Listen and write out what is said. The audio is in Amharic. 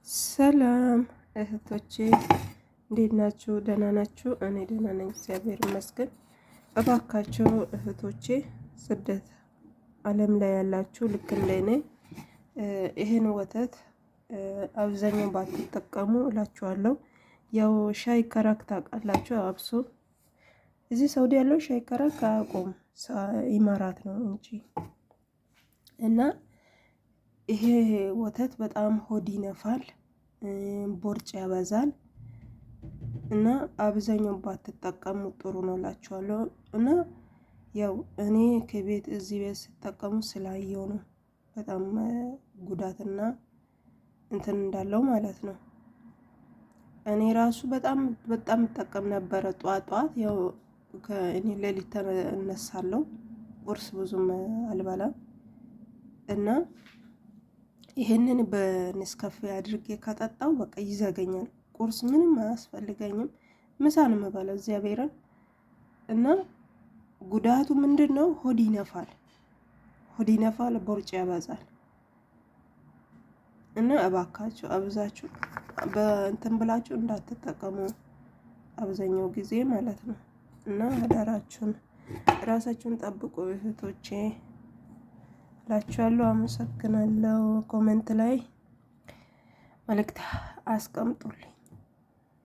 ሰላም እህቶቼ እንዴት ናችሁ? ደህና ናችሁ? እኔ ደህና ነኝ፣ እግዚአብሔር ይመስገን። እባካችሁ እህቶቼ ስደት ዓለም ላይ ያላችሁ ልክ እንደኔ ይሄን ወተት አብዛኛው ባትጠቀሙ እላችኋለሁ። ያው ሻይ ከራክ ታውቃላችሁ? አብሶ እዚህ ሳውዲ ያለው ሻይ ከራክ አያውቁም፣ ኢማራት ነው እንጂ እና ይሄ ወተት በጣም ሆድ ይነፋል፣ ቦርጭ ያበዛል እና አብዛኛው ባትጠቀሙ ጥሩ ነው እላችኋለሁ። እና ያው እኔ ከቤት እዚህ ቤት ስጠቀሙ ስላየው ነው በጣም ጉዳትና እንትን እንዳለው ማለት ነው። እኔ ራሱ በጣም እጠቀም ነበረ። ጧት ያው ከእኔ ሌሊት እነሳለሁ፣ ቁርስ ብዙም አልበላም እና ይሄንን በኔስካፌ አድርጌ ከጠጣው በቃ ይዘገኛል። ቁርስ ምንም አያስፈልገኝም፣ ምሳ ነው የምበላው እግዚአብሔርን። እና ጉዳቱ ምንድነው? ሆድ ይነፋል፣ ቦርጭ ያበዛል። እና እባካችሁ አብዛችሁ በእንትን ብላችሁ እንዳትጠቀሙ አብዛኛው ጊዜ ማለት ነው። እና አደራችሁን ራሳችሁን ጠብቁ እህቶቼ እላችኋለሁ። አመሰግናለሁ። ኮሜንት ላይ መልእክት አስቀምጡልኝ።